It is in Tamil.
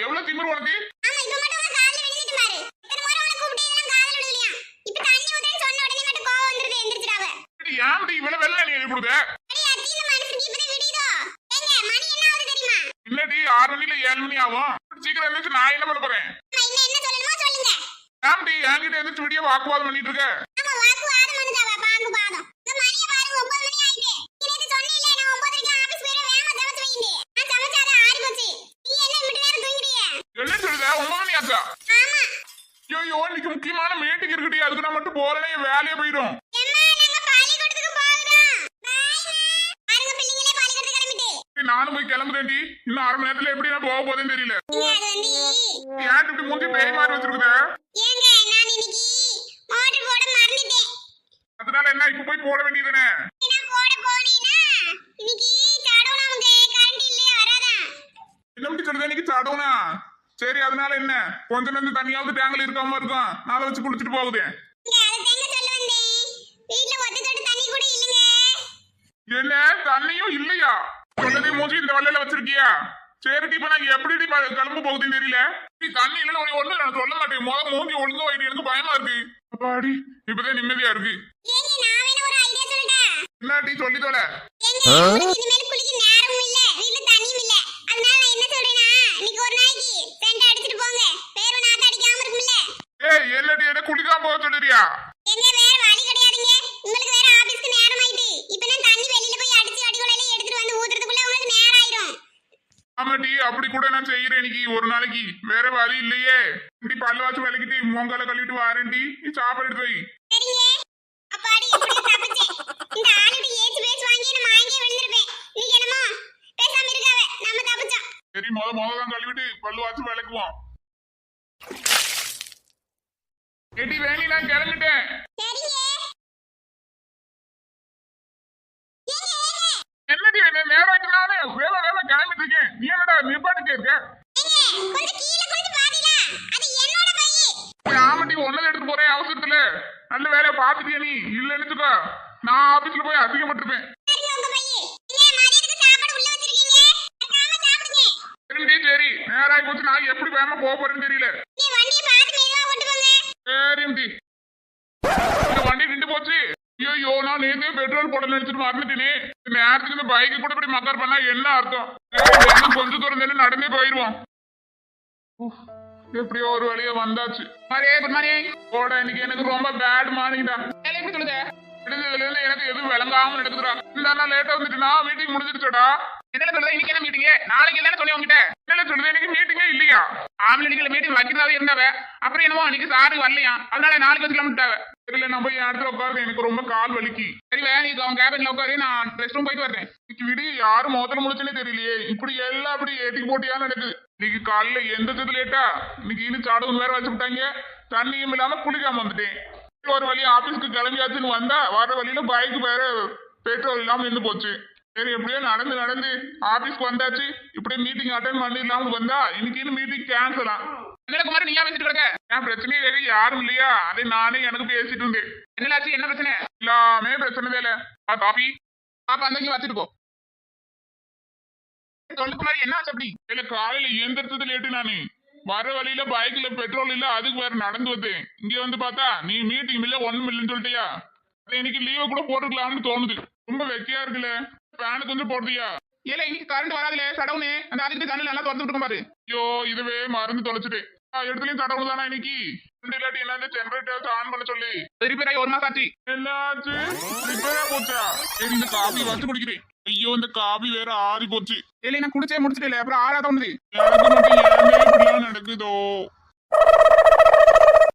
எவ்வளவு திமிரு உனக்கு? யாமடி இவ்வளவு வெள்ள நீ எழுப்புடுத? இல்லடி 6 மணில 7 மணி ஆகும். சீக்கிரம் எழுந்துச்சு, நான் என்ன பண்ண போறேன்? யாமடி என்கிட்ட எழுந்துச்சு விடிய வாக்குவாதம் பண்ணிட்டு இருக்க? என்ன சொல்லுத? 9 மணி ஆச்சா? ஐயோ இன்னைக்கு முக்கியமான மீட்டிங் இருக்குடி, அதுக்கு நான் மட்டும் போறேனே வேலையே போயிடும். நானும் போய் கிளம்புறேன்டி. இன்னும் 1/2 மணி நேரத்துல எப்படி நான் போக போதேன்னு தெரியல. ஏன் இப்படி மூஞ்சி பேய் மாதிரி வச்சிருக்குத? அதனால என்ன இப்ப போய் போட வேண்டியதுதானே? என்ன சொல்லுத? இன்னைக்கு சடவுனா? சரி அதனால என்ன, கொஞ்ச நேரம் தண்ணியாவது டேங்க்ல இருக்காம இருக்கும், நான் அதை வச்சு குளிச்சுட்டு போகுது. என்ன தண்ணியும் இல்லையா? சொல்லதே மூஞ்சி இந்த வலையில வச்சிருக்கியா? சரி இப்ப நான் எப்படி கிளம்ப போகுதுன்னு தெரியல. நீ தண்ணி இல்லன்னு ஒண்ணு நான் சொல்ல மாட்டேன். முதல் மூஞ்சி ஒழுங்க வைடி, எனக்கு பயமா இருக்கு. அப்பாடி இப்பதான் நிம்மதியா இருக்கு. என்னாடி சொல்லி தோல? ஏய் என்னடி என்ன குளிக்காம போக சொல்றியா? ஆமாடி அப்படி கூட நான் செய்யறேன். இன்னைக்கு ஒரு நாளைக்கு வேற வழி இல்லையே. இப்படி பல்ல வாச்சு விளக்கிட்டு மொங்கால கழுவிட்டு வாரேன்டி. நீ சாப்பாடு எடுத்து வை. சரி முததான் கழுவிட்டு பல்லு வாச்சு விளக்குவோம். எடி வேணி நான் கிளம்பிட்டேன். என்னடி நேரம் ஆயிட்டுனாலே வேலை கிளம்பிட்டு இருக்கேன். நீ என்னடா நிப்பாட்டு இருக்க? ஆமாட்டி ஒன்னதை எடுத்து போறேன் அவசரத்துல. நல்ல வேலையை பாத்துட்டிய நீ? இல்லன்னுக்கோ நான் ஆபீஸ்ல போய் அதிகப்பட்டிருப்பேன். சரி நேரம் ஆகி போச்சு, நான் எப்படி வேகமா போக போறேன்னு தெரியல. சரி வண்டி நின்று போச்சு. ஐயோ ஐயோ நான் நேத்தே பெட்ரோல் போட நினைச்சிட்டு மறந்துட்டேனே. இந்த நேரத்துக்கு இந்த பைக்கு கூட இப்படி மக்கர் பண்ணா என்ன அர்த்தம்? கொஞ்சம் தூரம் தானே நடந்தே போயிடுவோம். எப்படியோ ஒரு வழியா வந்தாச்சு. Good morning. போட இன்னைக்கு எனக்கு ரொம்ப பேட் மார்னிங் தான். எப்படி சொல்லுங்க? எனக்கு எதுவும் விளங்காம நடக்குதுடா. இந்த நாள் லேட்டா வந்துட்டுனா மீட்டிங் முடிஞ்சிருச்சடா. என்ன சொல்றது? இன்னைக்கு என்ன மீட்டிங்? நாளைக்கு இல்லன்னு சொல்லி உங்ககிட்ட என்ன சொல்றது? இன்னைக்கு மீட்டிங்கே இல்லையா? ஆம்பளைக்கு மீட்டிங் வைக்கிறதாவே இருந்தாவ. அப்புறம் என்னமோ இன்னைக்கு சாரு வரலையா, அதனால நாளைக்கு வச்சுக்கலாம்ட்டாவ. தெரியல, நம்ம என் இடத்துல உட்காரு, எனக்கு ரொம்ப கால் வலிக்கு. சரி நீ அவங்க கேபின்ல உட்காரு, நான் ரெஸ்ட் ரூம் போயிட்டு வரேன். இன்னைக்கு விடிய யாரும் முதல்ல முடிச்சுன்னே தெரியலையே. இப்படி எல்லாம் அப்படி ஏட்டி போட்டியா நடக்குது. இன்னைக்கு காலைல எந்தது லேட்டா, இன்னைக்கு இன்னும் சாடகம் வேற வச்சு விட்டாங்க. தண்ணியும் இல்லாம குளிக்காம வந்துட்டேன். ஒரு வழி ஆபீஸ்க்கு கிளம்பியாச்சுன்னு வந்தா வர வழியில பைக் வேற பெட்ரோல் இல்லாம நின்று போச்சு. சரி எப்படியோ நடந்து நடந்து ஆபீஸ்க்கு வந்தாச்சு. இப்படியே மீட்டிங் அட்டன் பண்ணிடலாம்னு வந்தா இன்னைக்கு மீட்டிங் கேன்சலா. குமார் நீயா பேசிட்டு இருக்க? ஏன் பிரச்சனையே வேற யாரும் இல்லையா, அதே நானே எனக்கு பேசிட்டு இருந்தேன். என்னலாச்சு? என்ன பிரச்சனை? எல்லாமே பிரச்சனை வேலை. காபி பாப்பா அந்த வச்சுட்டு போ. சொல்லுக்குமாரி என்ன ஆச்சு? அப்படி இல்ல காலையில எந்திரத்தது லேட்டு. நானு வர வழியில பைக்ல பெட்ரோல் இல்ல, அதுக்கு வேற நடந்து வந்தேன். இங்க வந்து பார்த்தா நீ மீட்டிங் இல்ல ஒண்ணும் இல்லைன்னு சொல்லிட்டியா. இன்னைக்கு லீவ கூட போட்டுக்கலாம்னு தோணுது. ரொம்ப வெக்கையா இருக்குல்ல, ஃபேனு கொஞ்சம் போடுறியா? ஏல இன்னைக்கு கரண்ட் வராதுல, சடவுனு. அந்த அதுக்கு ஜன்னல் எல்லாம் திறந்து விட்டுருக்க பாரு. ஐயோ இதுவே மறந்து தொலைச்சிட்டேன். இடத்துலயும் சடவுன் தானா இன்னைக்கு? இல்லாட்டி என்ன ஜெனரேட்டர் ஆன் பண்ண சொல்லி ரிப்பேர் ஆகி ஒரு மாசம் ஆச்சு. என்னாச்சு? ரிப்பேரா போச்சா? இந்த காபி வச்சு குடிக்கிறேன். ஐயோ இந்த காபி வேற ஆறி போச்சு. இல்ல நான் குடிச்சே முடிச்சிட்டே, அப்புறம் ஆறாத ஒண்ணுது. எனக்கு மட்டும் ஏன் இப்படிலாம் நடக்குதோ?